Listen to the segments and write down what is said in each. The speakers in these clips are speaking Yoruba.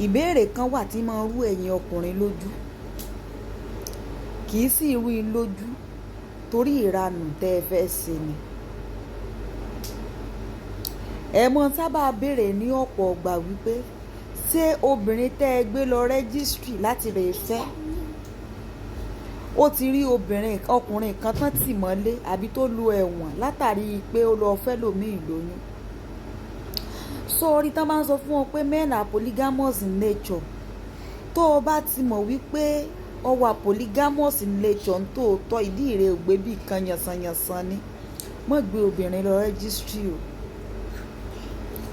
ìbéèrè kan wà tí máa ń rú ẹ̀yin ọkùnrin lójú, kì í sì rú i lójú torí ìranù tẹ́ ẹ fẹ́ ṣe ni. ẹ mọ sábà béèrè ní ọ̀pọ̀ ọgbà wípé ṣé obìnrin tẹ́ ẹ gbé lọ rẹ́gísítírì láti rè fẹ́ ó ti rí ọkùnrin kan tán tì mọ́lé àbí tó lu ẹ̀wọ̀n látàrí pé ó lọ fẹ́ lòmíì lóyún. Sórí tán máa ń sọ fún ọ pé men are polygamous in nature. Tó o bá ti mọ̀ wípé ọ wà polygamous in nature ń tòótọ́, ìdí rẹ̀ ò gbé bí kan yànsanyànsan ni, mọ̀ gbé obìnrin lọ rẹ́gísítírì o.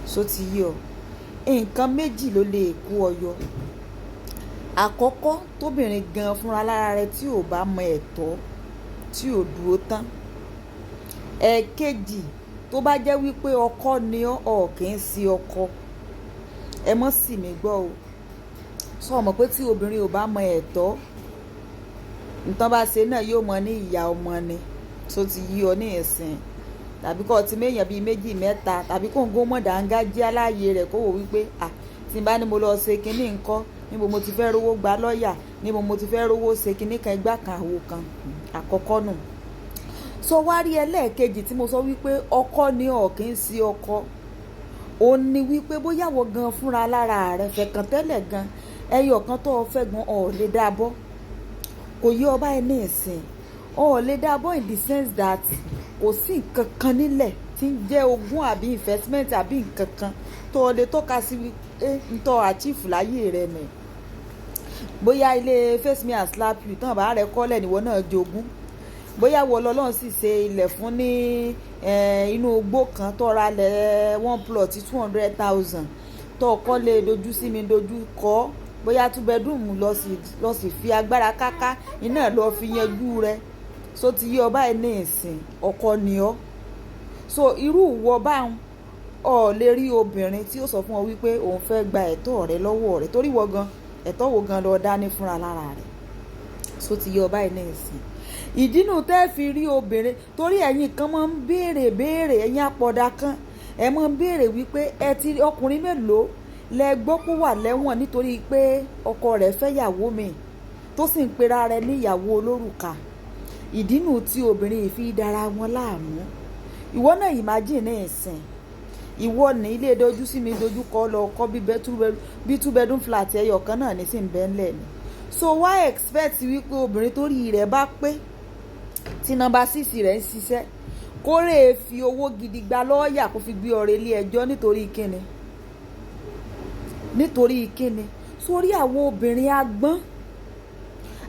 So ti yé ọ, nǹkan méjì ló lè kó ọ yọ. Àkọ́kọ́, tóbìnrin gan fúnra lára rẹ̀ tí ò bá mọ ẹ̀tọ́, tí ò dúró tán. Ẹ̀kejì, tó bá jẹ́ wípé ọkọ ni ọ̀ kì í sí ọkọ. Ẹ mọ́ sì mí gbọ́ o. Sọ mọ̀ pé tí obìnrin ò bá mọ ẹ̀tọ́, nǹkan bá ṣe náà yóò mọ ní ìyá ọmọ ni. So ti yí ọ ní ìsìn. Tàbí kọ́ ti méèyàn bíi méjì mẹ́ta, tàbí kó ń gó mọ̀ dáńgájí aláàyè rẹ̀ kó wò wípé tí n bá ní mo lọ ṣe kinní ńkọ́, níbo mo ti fẹ́ rówó gba lọ́ọ̀yà, níbo mo ti fẹ́ rówó ṣe kinní kan igbá kan àwo kan. Àkọ́kọ́ nù. So wá rí ẹlẹ́ẹ̀kejì tí mo sọ wípé ọkọ ni ọ̀ kì í sí ọkọ. Ó ní wípé bóyá wọ gan fúnra lára rẹ̀ fẹ̀kàn tẹ́lẹ̀ gan, ẹyọ kan tó o fẹ́ gan ọ̀ lè dábọ́. Kò yí ọba ẹ ní ìsìn. Ọ̀ lè dábọ́ in the sense that kò sí nǹkan kan nílẹ̀ tí ń jẹ́ ogún àbí investment àbí nǹkan kan tó o lè tọ́ka sí wípé ń tọ́ achieve láyé rẹ̀ nì. Bóyá ilé face me and slap you tán bá rẹ̀ kọ́lẹ̀ níwọ náà jogún. Bóyá wọ lọ́lọ́run sì ṣe ilẹ̀ fún ní inú igbó kan tó ra lẹ̀ 1 plot 200,000 tó kọ́lé dojú sí mi dojú kọ́. Bóyá 2 bedroom lọ sì fi agbára káká iná lọ fi yanjú rẹ̀. So ti yí ọba ẹ ní ìsìn, ọkọ ni ọ. So irú ìwọ báwọn ọ lè rí obìnrin tí ó sọ fún ọ wípé òun fẹ́ gba ẹ̀tọ́ rẹ lọ́wọ́ rẹ̀ torí wọ gan ẹ̀tọ́ wo gan lọ dání fúnra lára rẹ̀. So ti yí ọba ẹ ní ìsìn. Ìdínú tẹ́ fi rí obìnrin torí ẹ̀yin kan máa ń béèrè ẹ̀yin apọ̀dà kan ẹ máa ń béèrè wípé ẹ ti ọkùnrin mélòó lẹ gbọ́ pé wà lẹ́wọ̀n nítorí pé ọkọ rẹ̀ fẹ́ yàwó mi tó sì ń pera rẹ̀ ní ìyàwó olórùka. Ìdínú tí obìnrin yìí fi dára wọn láàmú. Ìwọ náà imagine ní ìsìn. Ìwọ ní ilé dojú sí mi dojú kọ lọ kọ́ bí 2 bedroom flat ẹyọ kan náà ní sí ń bẹ́ ńlẹ̀ ni. So why expect wípé obìnrin tó rí rẹ̀ bá pé tí nọ́mbà 6 rẹ̀ ń ṣiṣẹ́ kó lè fi owó gidi gba lọ́ọ̀yà kó fi gbé ọ̀rẹ́ ilé ẹjọ́ nítorí kíni? Nítorí kíni? Sórí àwọn obìnrin agbọ́n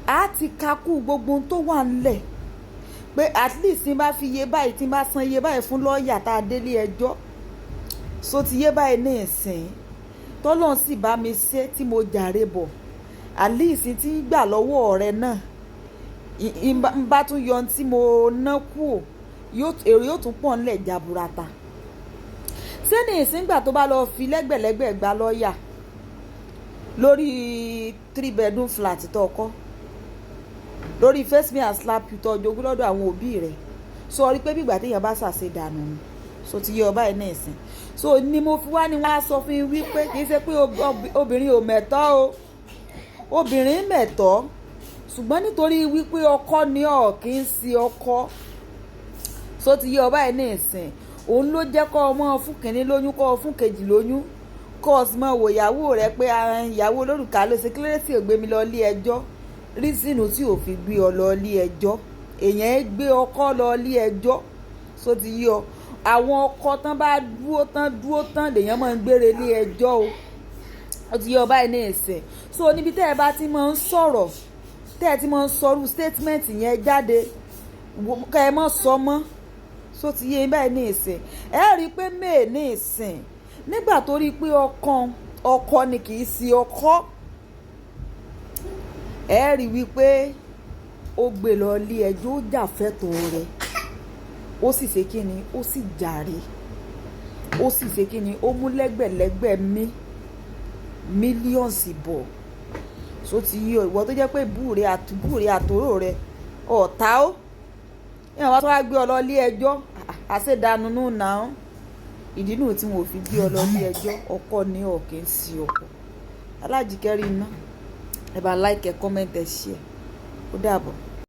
a ti kakú gbogbo ohun tó wà ńlẹ̀ pé at least tí n bá fi iye báyìí tí n bá san iye báyìí fún lọ́ọ̀yà tá a délé ẹjọ́. So ti iye báyìí ní ìsìn tọ́lọ́n sì bá mi ṣe tí mo jàre bọ̀ at least tí ń gbà lọ́wọ́ rẹ náà n bá tún yọ tí mo ná kú èrè yóò tún pọ̀ ńlẹ̀ jaburata. Ṣé ní ìsìngbà tó bá lọ fi lẹ́gbẹ̀lẹ́gbẹ̀ gba lọ́ọ̀yà lórí 3 bedroom flat tó kọ́ lórí face me and slap you tó jogún lọ́dọ̀ àwọn òbí rẹ̀, so rí pé bí ìgbà téèyàn bá ṣàṣe dànù ni. So ti yé ọba ẹ̀ náà sìn. So ni mo fi wá ní wọ́n á sọ fún yín wípé kì í ṣe pé obìnrin ò mẹ̀tọ́ o, obìnrin mẹ̀tọ́ ṣùgbọ́n nítorí wípé ọkọ ni ọ̀ kì í sí ọkọ. So ti yé ọba ẹ̀ náà sìn. Òun ló jẹ́ kọ́ ọmọ fún kìnní lóyún kọ́ fún kejì lóyún kọ́ ọ sì mọ̀ wò ìyàwó rẹ̀ pé ìyàwó olórùka ló ṣe kílódé tí ò gbé mi lọ ilé ẹjọ́. Rísìnù tí ò fi gbé ọ lọ ilé ẹjọ́, èèyàn gbé ọkọ lọ ilé ẹjọ́. So ti yí ọ, àwọn ọkọ tán bá dúró tán lèèyàn máa ń gbére ilé ẹjọ́ o. Ó ti yí ọ báyìí ní ìsìn. So níbi tẹ́ ẹ bá ti máa ń sọ̀rọ̀ tẹ́ ẹ ti máa ń sọrú statement yẹn jáde kẹ́ ẹ mọ̀ sọ mọ́. So ti yé báyìí ní ìsìn. Ẹ rí i pé may ní ìsìn nígbà tó rí i pé ọkọ ni kì í sí ọkọ. Ẹ rí wípé ó gbé lọ ilé ẹjọ́ ó jà fẹ́tọ̀ọ́ rẹ̀ ó sì ṣe kíni ó sì jàre ó sì ṣe kíni ó mú lẹ́gbẹ̀lẹ́gbẹ̀ mílíọ̀nsì bọ̀. So ti yí ọ ìwọ tó jẹ́ pé búure àtòrò rẹ̀ ọ̀tá ó ìyẹn wá tó wá gbé ọ lọ ilé ẹjọ́ àṣedànù nù náà. Ìdí nù tí mo fi gbé ọ lọ ilé ẹjọ́, ọkọ ni ọ̀ kì í sí ọkọ. Alájíkẹ́ rí iná ẹ bá like ẹ comment ẹ share ó dàbọ̀.